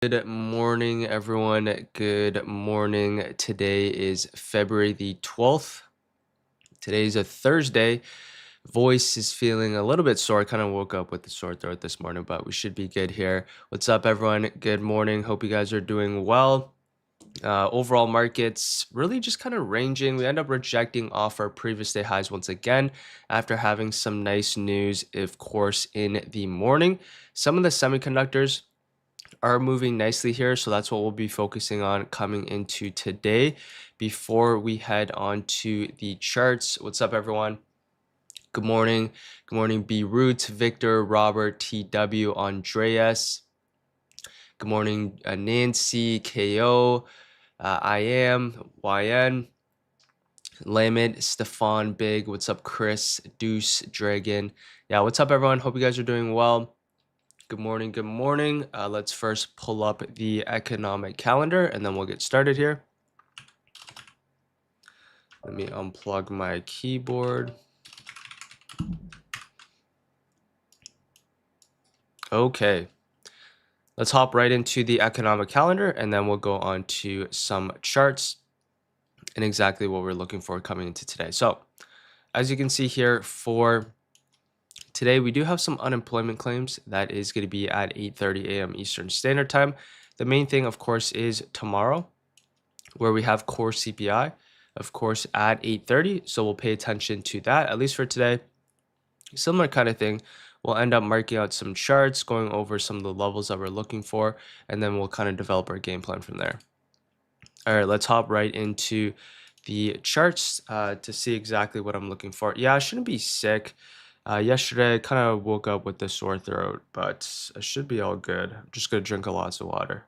Good morning, everyone. Good morning. Today is February the 12th. Today's a Thursday. Voice is feeling a little bit sore. I kind of woke up with a sore throat this morning, but we should be good here. What's up, everyone? Good morning. Hope you guys are doing well. Overall markets really just kind of ranging. We end up rejecting off our previous day highs once again after having some nice news, of course, in the morning. Some of the semiconductors are moving nicely here, so that's what we'll be focusing on coming into today before we head on to the charts. What's up, everyone? Good morning. Good morning, B Roots, Victor, Robert, TW, Andreas. Good morning, Nancy, KO, I am, YN, Lamid, Stefan, Big. What's up, Chris, Deuce, Dragon? Yeah, what's up, everyone? Hope you guys are doing well. Good morning. Good morning. Let's first pull up the economic calendar and then we'll get started here. Let me unplug my keyboard. Okay. Let's hop right into the economic calendar and then we'll go on to some charts and exactly what we're looking for coming into today. So, as you can see here for today, we do have some unemployment claims that is going to be at 8:30 a.m. Eastern Standard Time. The main thing, of course, is tomorrow, where we have core CPI, of course, at 8:30. So we'll pay attention to that, at least for today. Similar kind of thing. We'll end up marking out some charts, going over some of the levels that we're looking for, and then we'll kind of develop our game plan from there. All right, let's hop right into the charts to see exactly what I'm looking for. Yeah, I shouldn't be sick. Yesterday, I kind of woke up with a sore throat, but I should be all good. I'm just going to drink a lot of water.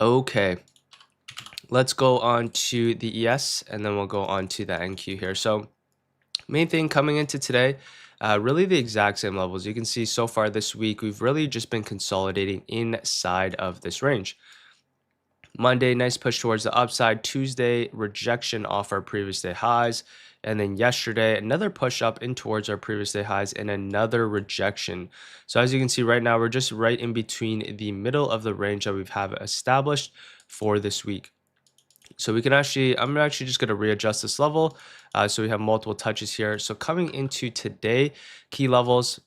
Okay, let's go on to the ES and then we'll go on to the NQ here. So main thing coming into today, really the exact same levels. You can see so far this week, we've really just been consolidating inside of this range. Monday, nice push towards the upside. Tuesday, rejection off our previous day highs. And then yesterday, another push up in towards our previous day highs and another rejection. So as you can see right now, we're just right in between the middle of the range that we've have established for this week. So we can I'm actually just going to readjust this level. So we have multiple touches here. So coming into today, key levels,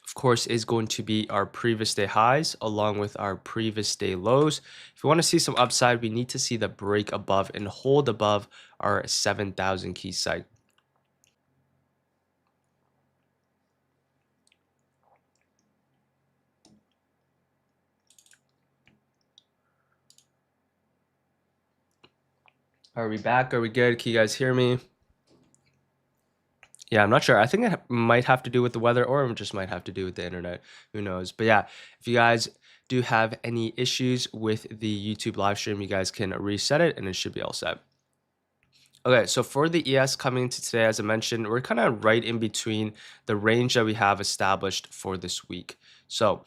of course, is going to be our previous day highs along with our previous day lows. If we want to see some upside, we need to see the break above and hold above our 7,000 key site. Are we back? Are we good? Can you guys hear me? Yeah, I'm not sure. I think it might have to do with the weather or it just might have to do with the internet. Who knows? But yeah, if you guys do have any issues with the YouTube live stream, you guys can reset it and it should be all set. Okay, so for the ES coming into today, as I mentioned, we're kind of right in between the range that we have established for this week. So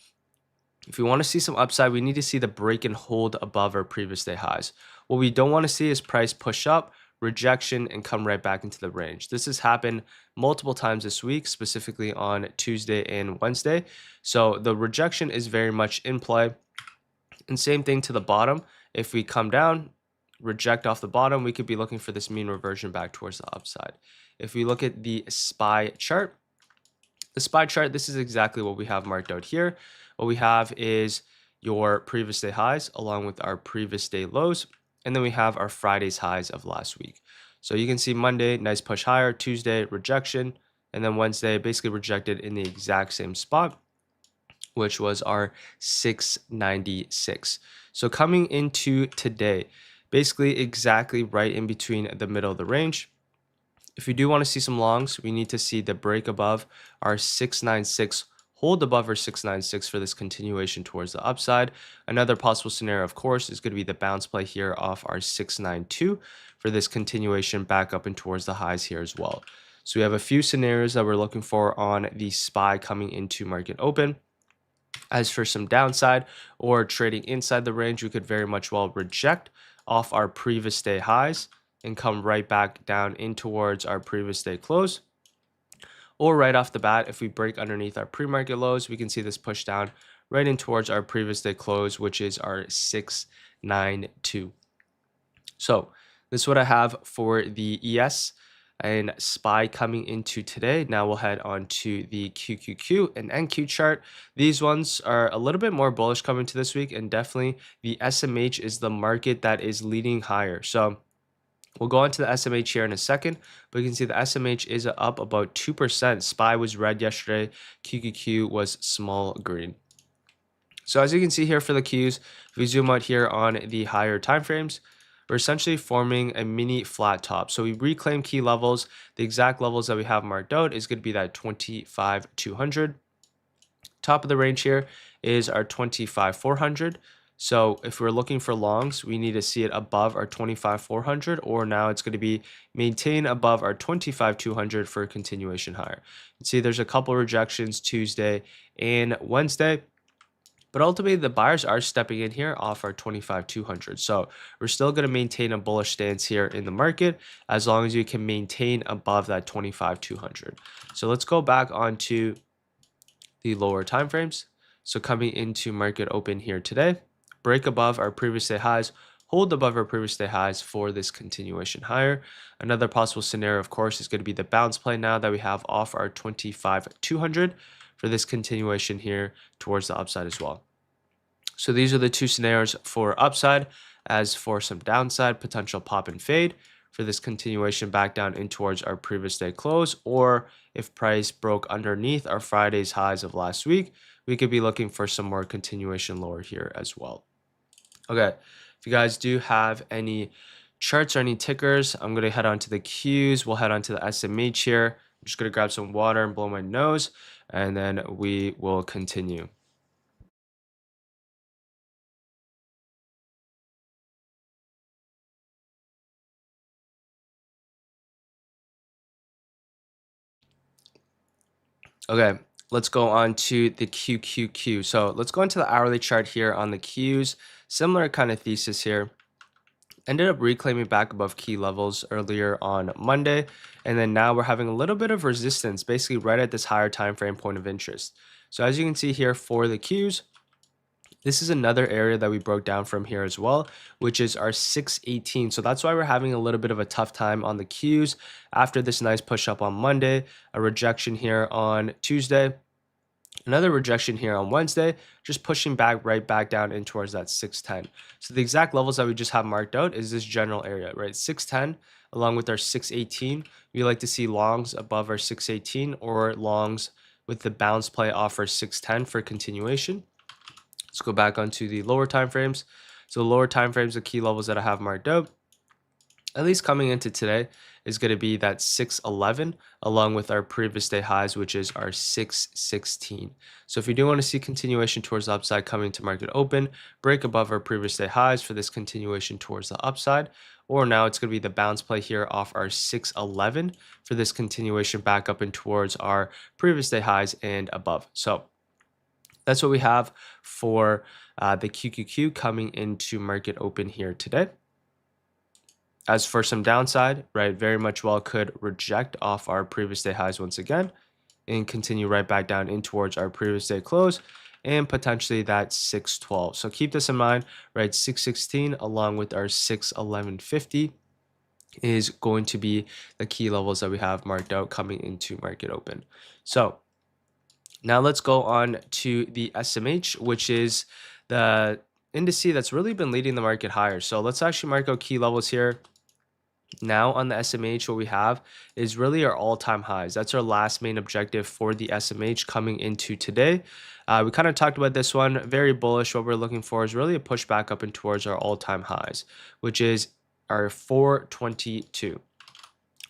if we want to see some upside, we need to see the break and hold above our previous day highs. What we don't want to see is price push up, rejection, and come right back into the range. This has happened multiple times this week, specifically on Tuesday and Wednesday. So the rejection is very much in play. And same thing to the bottom. If we come down, reject off the bottom, we could be looking for this mean reversion back towards the upside. If we look at the SPY chart, this is exactly what we have marked out here. What we have is your previous day highs along with our previous day lows. And then we have our Friday's highs of last week. So you can see Monday, nice push higher, Tuesday, rejection, and then Wednesday, basically rejected in the exact same spot, which was our 696. So coming into today, basically exactly right in between the middle of the range. If we do want to see some longs, we need to see the break above our 696, hold above our 696 for this continuation towards the upside. Another possible scenario, of course, is going to be the bounce play here off our 692 for this continuation back up and towards the highs here as well. So we have a few scenarios that we're looking for on the SPY coming into market open. As for some downside or trading inside the range, we could very much well reject off our previous day highs and come right back down in towards our previous day close. or right off the bat, if we break underneath our pre-market lows, we can see this push down right in towards our previous day close, which is our 692. So this is what I have for the ES and SPY coming into today. Now we'll head on to the QQQ and NQ chart. These ones are a little bit more bullish coming to this week, and definitely the SMH is the market that is leading higher. So we'll go into the SMH here in a second, but you can see the SMH is up about 2%. SPY was red yesterday. QQQ was small green. So as you can see here for the Qs, if we zoom out here on the higher time frames, we're essentially forming a mini flat top. So we reclaim key levels. The exact levels that we have marked out is going to be that 25,200. Top of the range here is our 25,400. So if we're looking for longs, we need to see it above our 25,400, or now it's going to be maintain above our 25,200 for a continuation higher. You can see there's a couple rejections Tuesday and Wednesday. But ultimately, the buyers are stepping in here off our 25,200. So we're still going to maintain a bullish stance here in the market as long as you can maintain above that 25,200. So let's go back onto the lower time frames. So coming into market open here today, break above our previous day highs, hold above our previous day highs for this continuation higher. Another possible scenario, of course, is going to be the bounce play now that we have off our 25,200 for this continuation here towards the upside as well. So these are the two scenarios for upside. As for some downside, potential pop and fade for this continuation back down in towards our previous day close, or if price broke underneath our Friday's highs of last week, we could be looking for some more continuation lower here as well. Okay, if you guys do have any charts or any tickers, I'm going to head on to the Qs. We'll head on to the SMH here. I'm just going to grab some water and blow my nose, and then we will continue. Okay, let's go on to the QQQ. So let's go into the hourly chart here on the Qs. Similar kind of thesis here. Ended up reclaiming back above key levels earlier on Monday, and then now we're having a little bit of resistance basically right at this higher time frame point of interest. So as you can see here for the Qs, this is another area that we broke down from here as well, which is our 618. So that's why we're having a little bit of a tough time on the Qs after this nice push up on Monday, a rejection here on Tuesday, another rejection here on Wednesday, just pushing back right back down in towards that 610. So the exact levels that we just have marked out is this general area, right? 610 along with our 618. We like to see longs above our 618 or longs with the bounce play off our 610 for continuation. Let's go back onto the lower time frames. So the lower time frames, the key levels that I have marked out, at least coming into today, is going to be that 611 along with our previous day highs, which is our 616. So if you do want to see continuation towards the upside coming to market open, break above our previous day highs for this continuation towards the upside, or now it's going to be the bounce play here off our 611 for this continuation back up and towards our previous day highs and above. So that's what we have for the QQQ coming into market open here today. As for some downside, right, very much well could reject off our previous day highs once again and continue right back down in towards our previous day close and potentially that 612. So keep this in mind, right? 616 along with our 611.50 is going to be the key levels that we have marked out coming into market open. So now let's go on to the SMH, which is the indice that's really been leading the market higher. So let's actually mark out key levels here. Now on the SMH, what we have is really our all-time highs. That's our last main objective for the SMH coming into today. We kind of talked about this one, very bullish. What we're looking for is really a push back up and towards our all-time highs, which is our 422.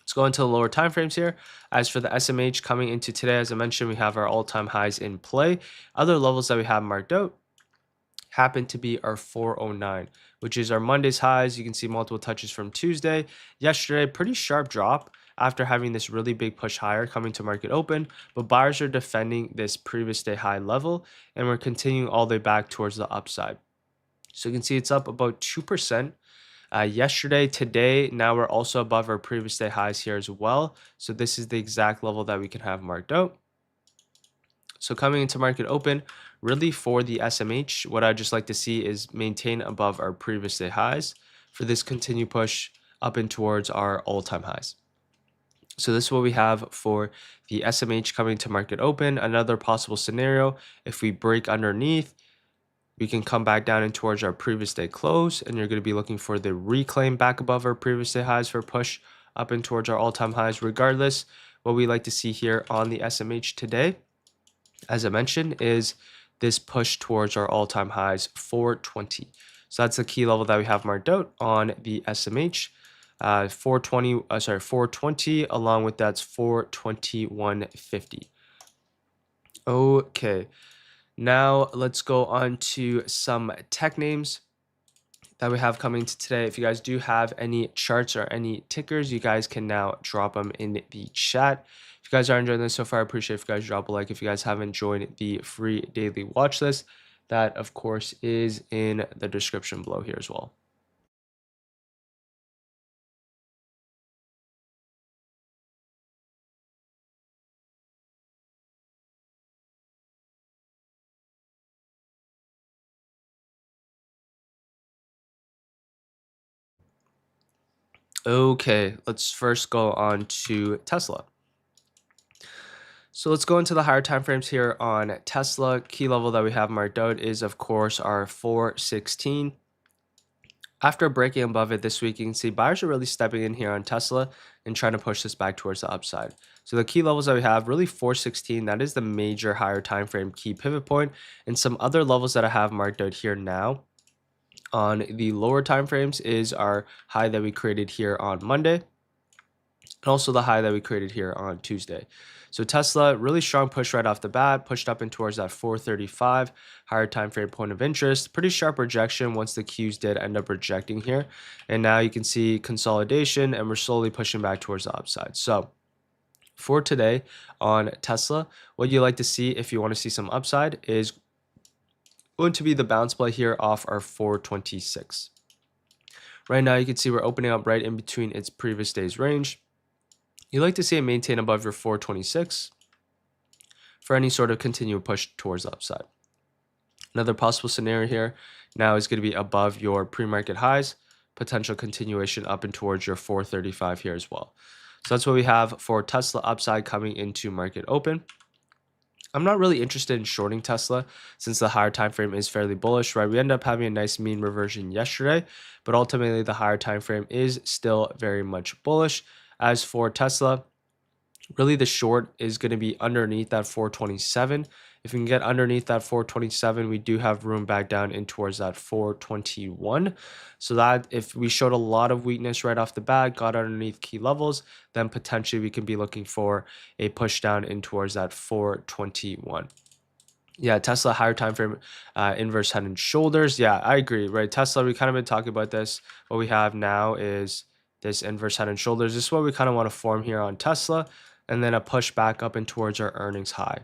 Let's go into the lower time frames here. As for the SMH coming into today, as I mentioned, we have our all-time highs in play. Other levels that we have marked out happen to be our 409, which is our Monday's highs. You can see multiple touches from Tuesday. Yesterday, pretty sharp drop after having this really big push higher coming to market open, but buyers are defending this previous day high level, and we're continuing all the way back towards the upside. So you can see it's up about 2%. yesterday. Today, now we're also above our previous day highs here as well. So this is the exact level that we can have marked out. So coming into market open, really for the SMH, what I'd just like to see is maintain above our previous day highs for this continued push up and towards our all-time highs. So this is what we have for the SMH coming to market open. Another possible scenario, if we break underneath, we can come back down and towards our previous day close, and you're going to be looking for the reclaim back above our previous day highs for push up and towards our all-time highs. Regardless, what we like to see here on the SMH today, as I mentioned, is this push towards our all-time highs 420. So that's the key level that we have marked out on the SMH. 420 along with that's 421.50. Okay, now let's go on to some tech names that we have coming to today. If you guys do have any charts or any tickers, you guys can now drop them in the chat. If you guys are enjoying this so far, I appreciate if you guys drop a like. If you guys haven't joined the free daily watch list, that of course is in the description below here as well. Okay, let's first go on to Tesla. So let's go into the higher time frames here on Tesla. Key level that we have marked out is of course our 416. After breaking above it this week, you can see buyers are really stepping in here on Tesla and trying to push this back towards the upside. So the key levels that we have, really 416, that is the major higher time frame key pivot point, and some other levels that I have marked out here now on the lower time frames is our high that we created here on Monday, and also the high that we created here on Tuesday. So Tesla, really strong push right off the bat, pushed up and towards that 435 higher time frame point of interest. Pretty sharp rejection once the Qs did end up rejecting here. And now you can see consolidation and we're slowly pushing back towards the upside. So for today on Tesla, what you like to see if you want to see some upside is going to be the bounce play here off our 426. Right now you can see we're opening up right in between its previous day's range. You like to see it maintain above your 426 for any sort of continued push towards the upside. Another possible scenario here now is going to be above your pre-market highs, potential continuation up and towards your 435 here as well. So that's what we have for Tesla upside coming into market open. I'm not really interested in shorting Tesla since the higher time frame is fairly bullish, right? We end up having a nice mean reversion yesterday, but ultimately the higher time frame is still very much bullish. As for Tesla, really the short is going to be underneath that 427. If we can get underneath that 427, we do have room back down in towards that 421. So that if we showed a lot of weakness right off the bat, got underneath key levels, then potentially we can be looking for a push down in towards that 421. Yeah, Tesla higher time frame, inverse head and shoulders. Yeah, I agree, right? Tesla, we kind of been talking about this. What we have now is this inverse head and shoulders. This is what we kind of want to form here on Tesla, and then a push back up and towards our earnings high.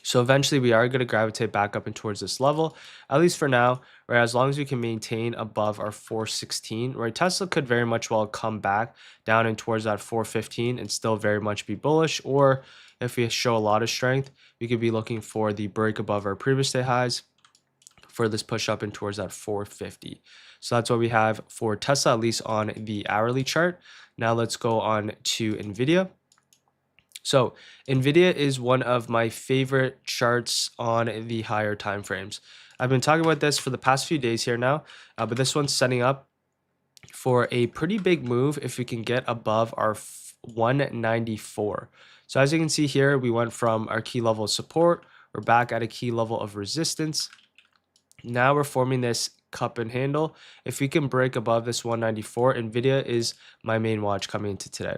So eventually we are going to gravitate back up and towards this level, at least for now, right? As long as we can maintain above our 416, right? Tesla could very much well come back down and towards that 415 and still very much be bullish. Or if we show a lot of strength, we could be looking for the break above our previous day highs for this push up and towards that 450. So that's what we have for Tesla, at least on the hourly chart. Now let's go on to Nvidia. So Nvidia is one of my favorite charts on the higher time frames. I've been talking about this for the past few days here now, but this one's setting up for a pretty big move if we can get above our 194. So as you can see here, we went from our key level of support, we're back at a key level of resistance. Now we're forming this cup and handle. If we can break above this 194, Nvidia is my main watch coming into today.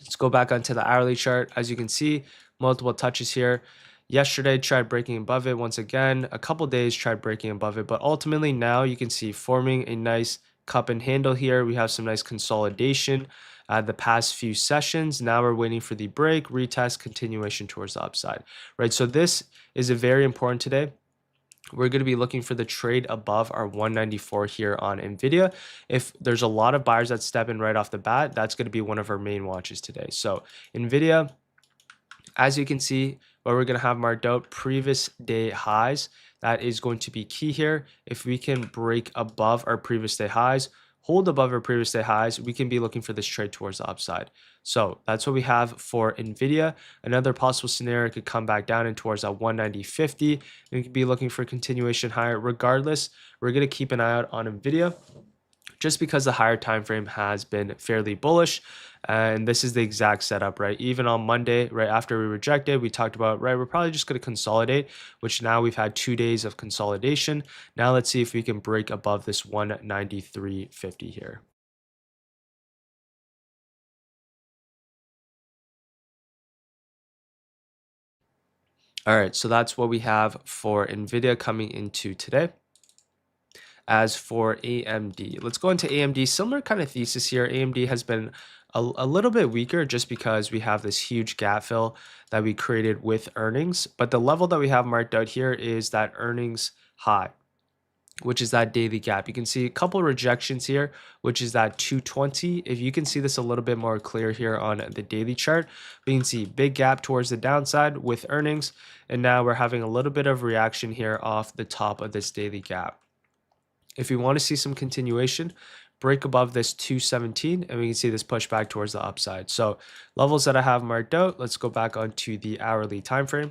Let's go back onto the hourly chart. As you can see, multiple touches here. Yesterday tried breaking above it once again. A couple days tried breaking above it, but ultimately now you can see forming a nice cup and handle here. We have some nice consolidation the past few sessions. Now we're waiting for the break, retest, continuation towards the upside, right? So this is a very important today. we're going to be looking for the trade above our 194 here on Nvidia. If there's a lot of buyers that step in right off the bat, that's going to be one of our main watches today. So Nvidia, as you can see, where we're going to have marked out previous day highs, that is going to be key here. If we can break above our previous day highs, hold above our previous day highs, we can be looking for this trade towards the upside. So that's what we have for Nvidia. Another possible scenario could come back down and towards that 190.50. We could be looking for continuation higher. Regardless, we're going to keep an eye out on Nvidia, just because the higher time frame has been fairly bullish. And this is the exact setup, right? Even on Monday, right after we rejected, we talked about, right, we're probably just going to consolidate, which now we've had 2 days of consolidation. Now let's see if we can break above this 193.50 here. All right, so that's what we have for Nvidia coming into today. As for AMD, let's go into AMD. Similar kind of thesis here. AMD has been a little bit weaker just because we have this huge gap fill that we created with earnings. But the level that we have marked out here is that earnings high, which is that daily gap. You can see a couple rejections here, which is that 220. If you can see this a little bit more clear here on the daily chart, we can see big gap towards the downside with earnings. And now we're having a little bit of reaction here off the top of this daily gap. If we want to see some continuation, break above this 217, and we can see this push back towards the upside. So levels that I have marked out, let's go back onto the hourly time frame,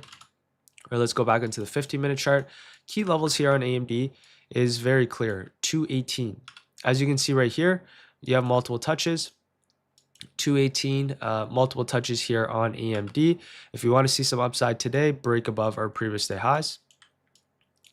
or let's go back into the 15-minute chart. Key levels here on AMD is very clear, 218. As you can see right here, you have multiple touches. 218, multiple touches here on AMD. If you want to see some upside today, break above our previous day highs.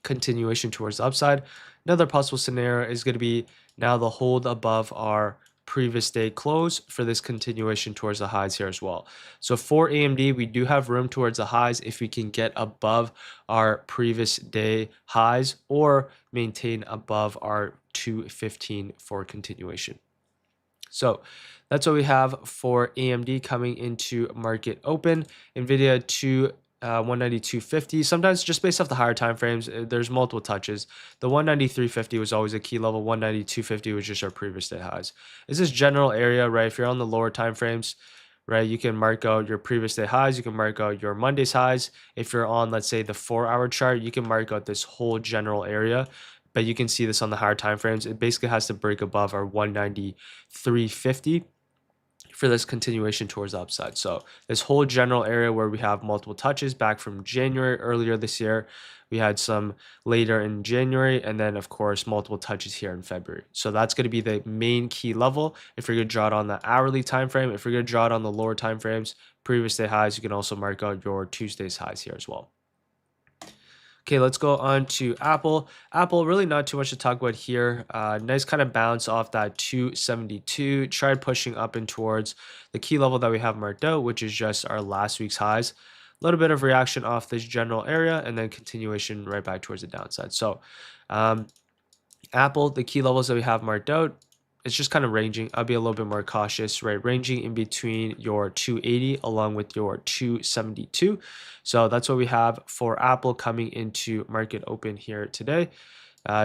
Continuation towards the upside. Another possible scenario is going to be now the hold above our previous day close for this continuation towards the highs here as well. So for AMD, we do have room towards the highs if we can get above our previous day highs or maintain above our 215 for continuation. So that's what we have for AMD coming into market open. Nvidia to 192.50. Sometimes just based off the higher time frames, there's multiple touches. The 193.50 was always a key level. 192.50 was just our previous day highs. It's this general area, right? If you're on the lower time frames, right, you can mark out your previous day highs. You can mark out your Monday's highs. If you're on, let's say, the 4-hour chart, you can mark out this whole general area. But you can see this on the higher time frames. It basically has to break above our 193.50 for this continuation towards the upside. So this whole general area where we have multiple touches back from January earlier this year, we had some later in January, and then of course multiple touches here in February. So that's going to be the main key level. If you're going to draw it on the hourly time frame, if you're going to draw it on the lower time frames, previous day highs, you can also mark out your Tuesday's highs here as well. Okay, let's go on to Apple. Apple, really not too much to talk about here. Nice kind of bounce off that 272. Tried pushing up and towards the key level that we have marked out, which is just our last week's highs. A little bit of reaction off this general area and then continuation right back towards the downside. So Apple, the key levels that we have marked out, it's just kind of ranging. I'll be a little bit more cautious, right? Ranging in between your 280 along with your 272. So that's what we have for Apple coming into market open here today.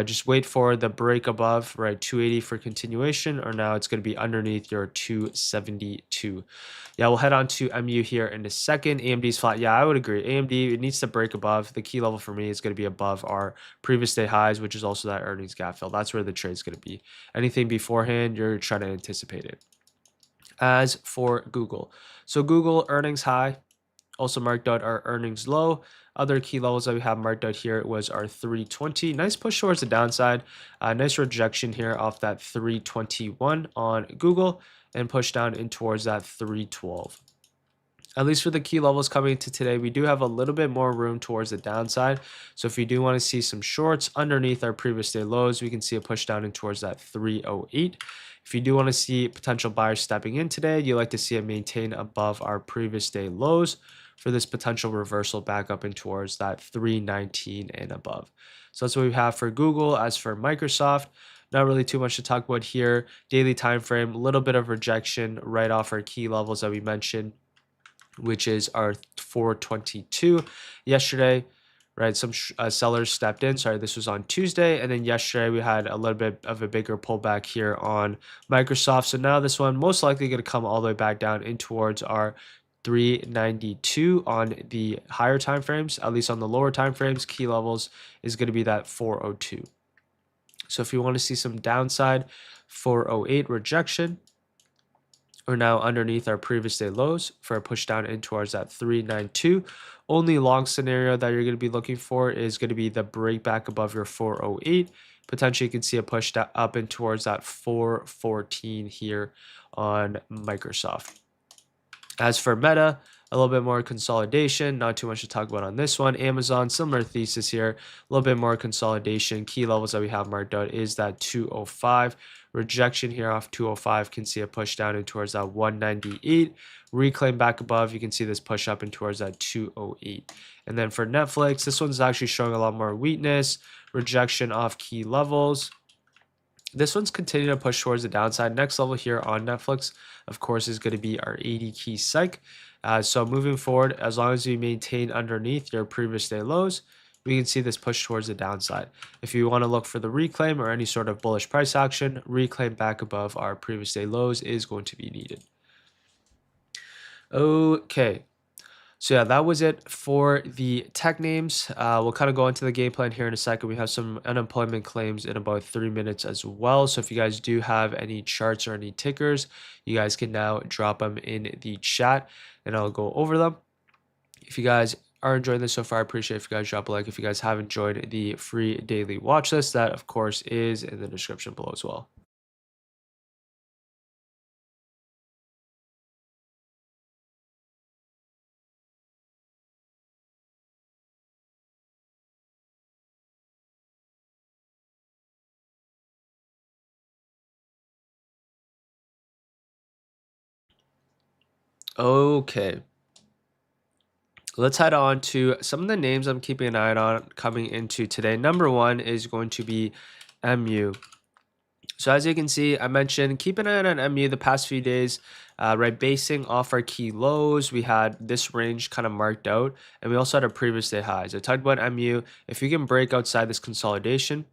Just wait for the break above, right? 280 for continuation, or now it's going to be underneath your 272. Yeah, we'll head on to MU here in a second. AMD's flat. Yeah, I would agree. AMD, it needs to break above. The key level for me is going to be above our previous day highs, which is also that earnings gap fill. That's where the trade's going to be. Anything beforehand, you're trying to anticipate it. As for Google, so Google earnings high, also marked out our earnings low. Other key levels that we have marked out here was our 320. Nice push towards the downside. Nice rejection here off that 321 on Google and push down in towards that 312. At least for the key levels coming to today, we do have a little bit more room towards the downside. So if you do want to see some shorts underneath our previous day lows, we can see a push down in towards that 308. If you do want to see potential buyers stepping in today, you like to see it maintain above our previous day lows for this potential reversal back up in towards that 319 and above. So that's what we have for Google. As for Microsoft, not really too much to talk about here. Daily time frame, a little bit of rejection right off our key levels that we mentioned, which is our 422 yesterday. right? Some sellers stepped in. Sorry, this was on Tuesday. And then yesterday we had a little bit of a bigger pullback here on Microsoft. So now this one most likely going to come all the way back down in towards our 392 on the higher time frames. At least on the lower time frames, key levels is going to be that 402. So if you want to see some downside, 408 rejection, or now underneath our previous day lows for a push down in towards that 392. Only long scenario that you're going to be looking for is going to be the break back above your 408. Potentially you can see a push up in towards that 414 here on Microsoft. As for Meta, a little bit more consolidation, not too much to talk about on this one. Amazon, similar thesis here, a little bit more consolidation. Key levels that we have marked out is that 205. Rejection here off 205, can see a push down in towards that 198. Reclaim back above, you can see this push up in towards that 208. And then for Netflix, this one's actually showing a lot more weakness. Rejection off key levels. This one's continuing to push towards the downside. Next level here on Netflix, of course, is going to be our 80 key psych. So moving forward, as long as you maintain underneath your previous day lows, we can see this push towards the downside. If you want to look for the reclaim or any sort of bullish price action, reclaim back above our previous day lows is going to be needed. Okay. So yeah, that was it for the tech names. We'll kind of go into the game plan here in a second. We have some unemployment claims in about 3 minutes as well. So if you guys do have any charts or any tickers, you guys can now drop them in the chat and I'll go over them. If you guys are enjoying this so far, I appreciate if you guys drop a like. If you guys haven't joined the free daily watch list, that of course is in the description below as well. Okay. Let's head on to some of the names I'm keeping an eye on coming into today. Number one is going to be MU. So as you can see, I mentioned keep an eye on MU the past few days, right? Basing off our key lows, we had this range kind of marked out, and we also had our previous day highs. I talked about MU. If you can break outside this consolidation,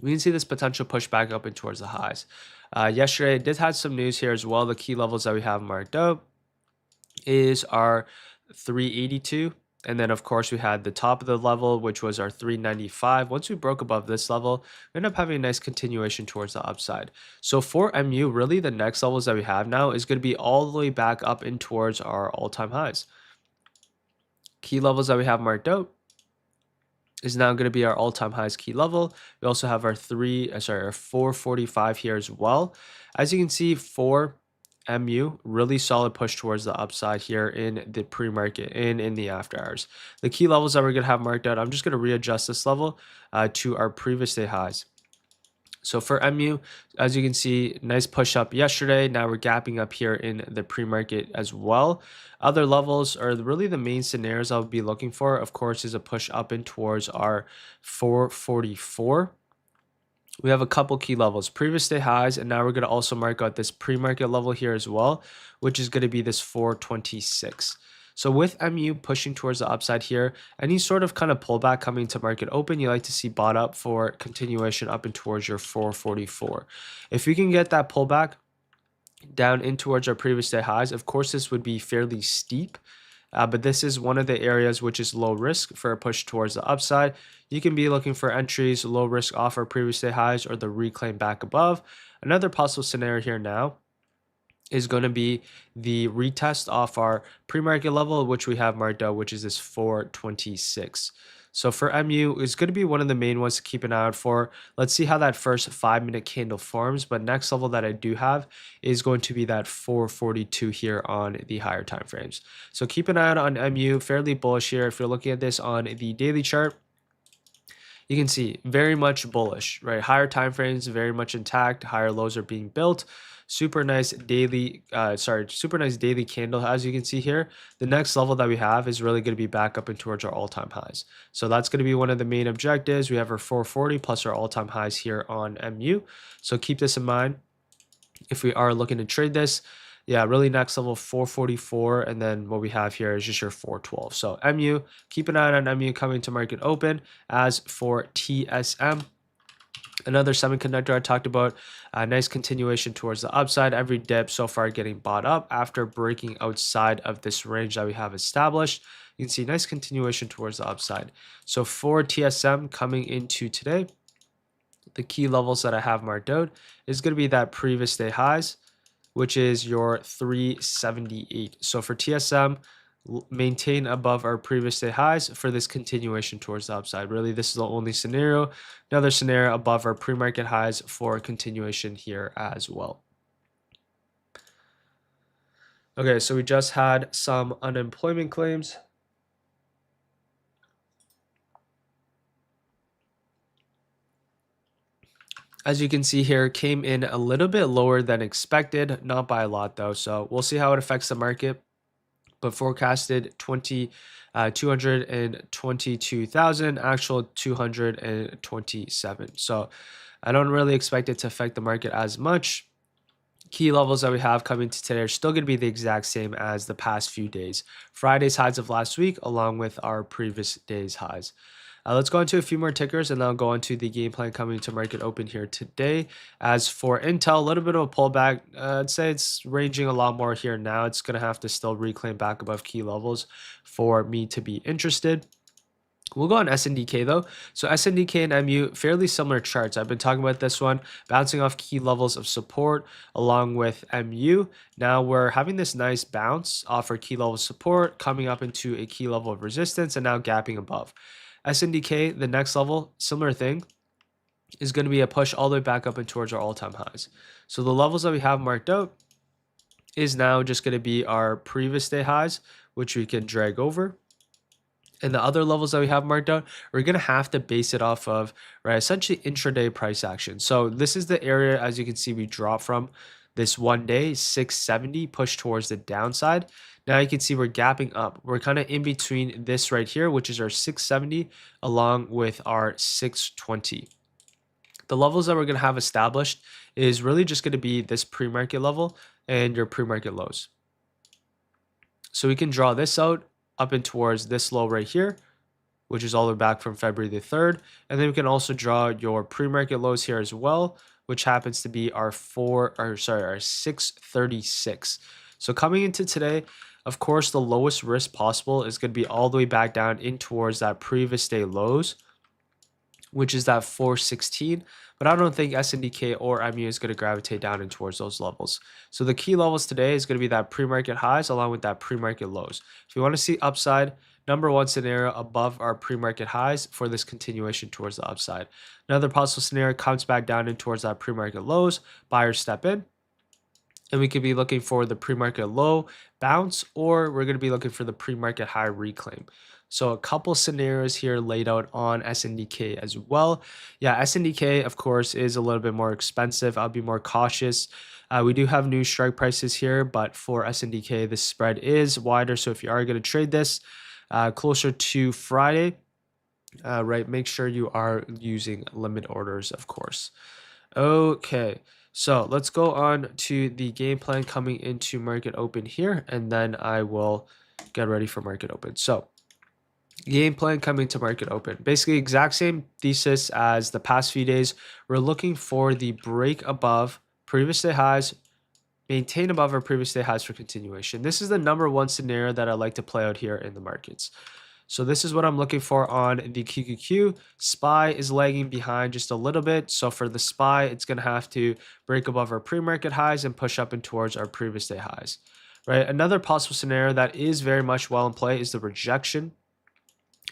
we can see this potential push back up and towards the highs. Yesterday, did have some news here as well. The key levels that we have marked out is our 382, and then of course we had the top of the level, which was our 395. Once we broke above this level, we end up having a nice continuation towards the upside. So for MU, really the next levels that we have now is going to be all the way back up in towards our all-time highs. Key levels that we have marked out is now going to be our all-time highs key level. We also have our 445 here as well. As you can see, for MU, really solid push towards the upside here in the pre-market and in the after hours. The key levels that we're going to have marked out, I'm just going to readjust this level to our previous day highs. So for MU, as you can see, nice push up yesterday. Now we're gapping up here in the pre-market as well. Other levels are really the main scenarios I'll be looking for, of course, is a push up in towards our 444. We have a couple key levels, previous day highs, and now we're going to also mark out this pre-market level here as well, which is going to be this 426. So with MU pushing towards the upside here, any sort of kind of pullback coming to market open, you like to see bought up for continuation up and towards your 444. If we can get that pullback down in towards our previous day highs, of course this would be fairly steep, but this is one of the areas which is low risk for a push towards the upside. You can be looking for entries, low risk off our previous day highs or the reclaim back above. Another possible scenario here now is going to be the retest off our pre-market level, which we have marked out, which is this 426. So for MU, it's going to be one of the main ones to keep an eye out for. Let's see how that first 5-minute candle forms. But next level that I do have is going to be that 442 here on the higher time frames. So keep an eye out on MU, fairly bullish here. If you're looking at this on the daily chart, you can see very much bullish, right? Higher time frames, very much intact. Higher lows are being built. Super nice daily, super nice daily candle. As you can see here, the next level that we have is really going to be back up and towards our all-time highs. So that's going to be one of the main objectives. We have our 440 plus our all-time highs here on MU. So keep this in mind if we are looking to trade this. yeah, really next level 444, and then what we have here is just your 412. So MU, keep an eye on MU coming to market open. As for TSM, another semiconductor I talked about, a nice continuation towards the upside. Every dip so far getting bought up after breaking outside of this range that we have established. You can see nice continuation towards the upside. So for TSM coming into today, the key levels that I have marked out is going to be that previous day highs, which is your 378. So for TSM, maintain above our previous day highs for this continuation towards the upside. Really, this is the only scenario. Another scenario above our pre-market highs for continuation here as well. Okay, so we just had some unemployment claims. As you can see here, came in a little bit lower than expected, not by a lot though. So we'll see how it affects the market. But forecasted 222,000, actual 227. So I don't really expect it to affect the market as much. Key levels that we have coming to today are still going to be the exact same as the past few days. Friday's highs of last week, along with our previous day's highs. Let's go into a few more tickers and then I'll go into the game plan coming to market open here today. As for Intel, a little bit of a pullback. I'd say it's ranging a lot more here now. It's going to have to still reclaim back above key levels for me to be interested. We'll go on SNDK though. So SNDK and MU, fairly similar charts. I've been talking about this one, bouncing off key levels of support along with MU. Now we're having this nice bounce off our key level of support, coming up into a key level of resistance and now gapping above. SNDK, the next level, similar thing, is going to be a push all the way back up and towards our all-time highs. So the levels that we have marked out is now just going to be our previous day highs, which we can drag over. And the other levels that we have marked out, we're going to have to base it off of, right, essentially intraday price action. So this is the area, as you can see, we drop from this one day, 670, push towards the downside. Now you can see we're gapping up. We're kind of in between this right here, which is our 670, along with our 620. The levels that we're going to have established is really just going to be this pre-market level and your pre-market lows. So we can draw this out up and towards this low right here, which is all the way back from February the 3rd. And then we can also draw your pre-market lows here as well, which happens to be our 636. So coming into today, of course, the lowest risk possible is going to be all the way back down in towards that previous day lows, which is that 416. But I don't think SNDK or MU is going to gravitate down in towards those levels. So the key levels today is going to be that pre-market highs along with that pre-market lows. If you want to see upside, number one scenario above our pre-market highs for this continuation towards the upside. Another possible scenario comes back down in towards that pre-market lows, buyers step in. And we could be looking for the pre-market low bounce, or we're going to be looking for the pre-market high reclaim. So a couple scenarios here laid out on SNDK as well. Yeah, SNDK, of course, is a little bit more expensive. I'll be more cautious. We do have new strike prices here, but for SNDK, the spread is wider. So if you are going to trade this closer to Friday, right, make sure you are using limit orders, of course. Okay. So let's go on to the game plan coming into market open here, and then I will get ready for market open. So game plan coming to market open, basically exact same thesis as the past few days. We're looking for the break above previous day highs, maintain above our previous day highs for continuation. This is the number one scenario that I like to play out here in the markets. So this is what I'm looking for on the QQQ. SPY is lagging behind just a little bit. So for the SPY, it's going to have to break above our pre-market highs and push up and towards our previous day highs, right? Another possible scenario that is very much well in play is the rejection.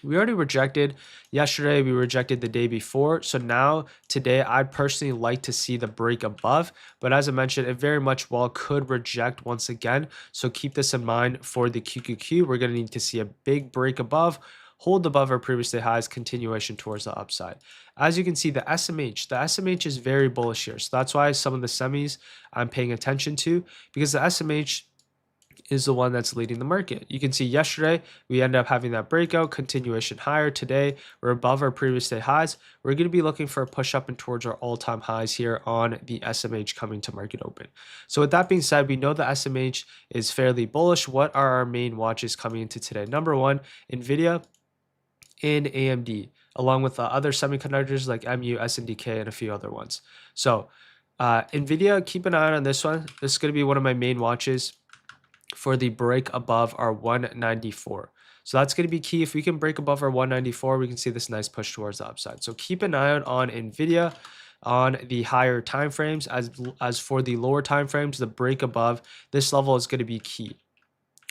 We already rejected yesterday. We rejected the day before. So now today, I'd personally like to see the break above. But as I mentioned, it very much well could reject once again. So keep this in mind for the QQQ. We're going to need to see a big break above, hold above our previous day highs, continuation towards the upside. As you can see, the SMH is very bullish here. So that's why some of the semis I'm paying attention to, because the SMH is the one that's leading the market. You can see yesterday we ended up having that breakout continuation higher. Today we're above our previous day highs. We're going to be looking for a push up and towards our all-time highs here on the SMH coming to market open. So with that being said, we know the SMH is fairly bullish. What are our main watches coming into today? Number one, Nvidia and AMD, along with other semiconductors like MU, SNDK, and a few other ones. So Nvidia, keep an eye on this one. This is going to be one of my main watches for the break above our 194. So that's going to be key. If we can break above our 194, we can see this nice push towards the upside. So keep an eye out on Nvidia on the higher time frames. As for the lower time frames, the break above this level is going to be key,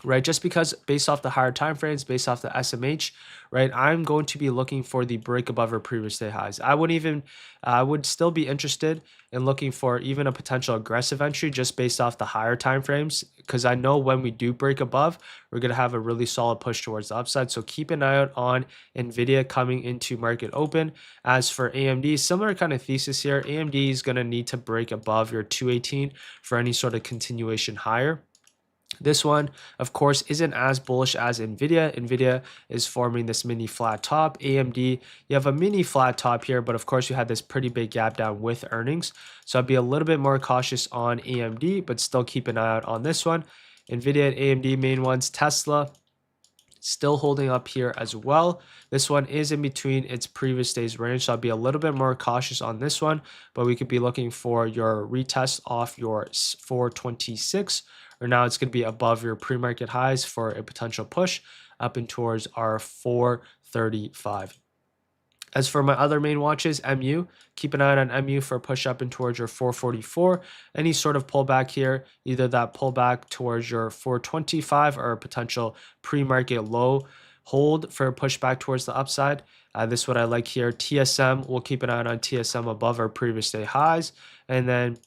right? Just because based off the higher time frames, based off the SMH, right, I'm going to be looking for the break above our previous day highs. I would still be interested in looking for even a potential aggressive entry just based off the higher time frames, because I know when we do break above, we're going to have a really solid push towards the upside. So keep an eye out on Nvidia coming into market open. As for AMD, similar kind of thesis here. AMD is going to need to break above your 218 for any sort of continuation higher. This one, of course, isn't as bullish as Nvidia. Nvidia is forming this mini flat top. AMD, you have a mini flat top here, but of course you had this pretty big gap down with earnings. So I'd be a little bit more cautious on AMD, but still keep an eye out on this one. Nvidia and AMD main ones. Tesla still holding up here as well. This one is in between its previous day's range, so I'll be a little bit more cautious on this one, but we could be looking for your retest off your 426, or now it's going to be above your pre-market highs for a potential push up and towards our 435. As for my other main watches, MU, keep an eye on MU for a push up and towards your 444. Any sort of pullback here, either that pullback towards your 425 or a potential pre-market low hold for a pushback towards the upside. This is what I like here. TSM, we'll keep an eye on TSM above our previous day highs. And then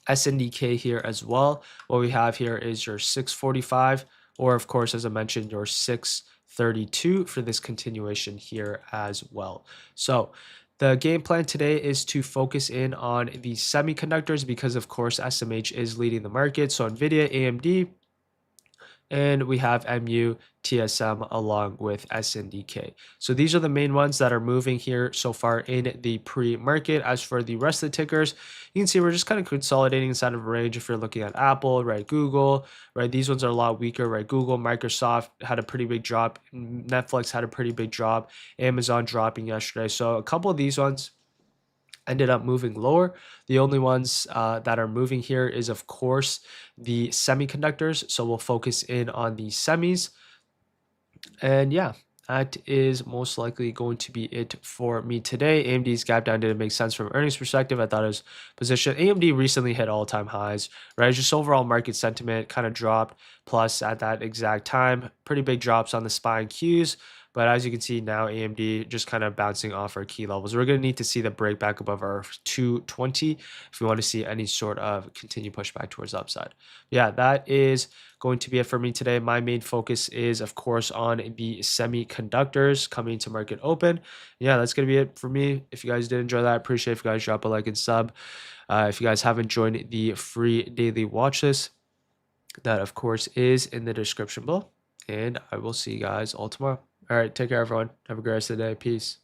SNDK here as well. What we have here is your 645, or of course, as I mentioned, your 632 for this continuation here as well. So the game plan today is to focus in on the semiconductors because of course SMH is leading the market. So Nvidia, AMD, and we have MU, TSM along with SNDK. So these are the main ones that are moving here so far in the pre-market. As for the rest of the tickers, you can see we're just kind of consolidating inside of a range. If you're looking at Apple, right, Google, right, these ones are a lot weaker, right? Google, Microsoft had a pretty big drop. Netflix had a pretty big drop. Amazon dropping yesterday. So a couple of these ones ended up moving lower. The only ones that are moving here is, of course, the semiconductors. So we'll focus in on the semis. And yeah, that is most likely going to be it for me today. AMD's gap down didn't make sense from an earnings perspective. I thought it was positioned. AMD recently hit all-time highs, right? Just overall market sentiment kind of dropped. Plus, at that exact time, pretty big drops on the SPY and Qs. But as you can see now, AMD just kind of bouncing off our key levels. We're going to need to see the break back above our 220 if we want to see any sort of continued pushback towards the upside. Yeah, that is going to be it for me today. My main focus is, of course, on the semiconductors coming to market open. Yeah, that's going to be it for me. If you guys did enjoy that, I appreciate if you guys drop a like and sub. If you guys haven't joined the free daily watch list, that, of course, is in the description below. And I will see you guys all tomorrow. All right, take care, everyone. Have a great rest of the day. Peace.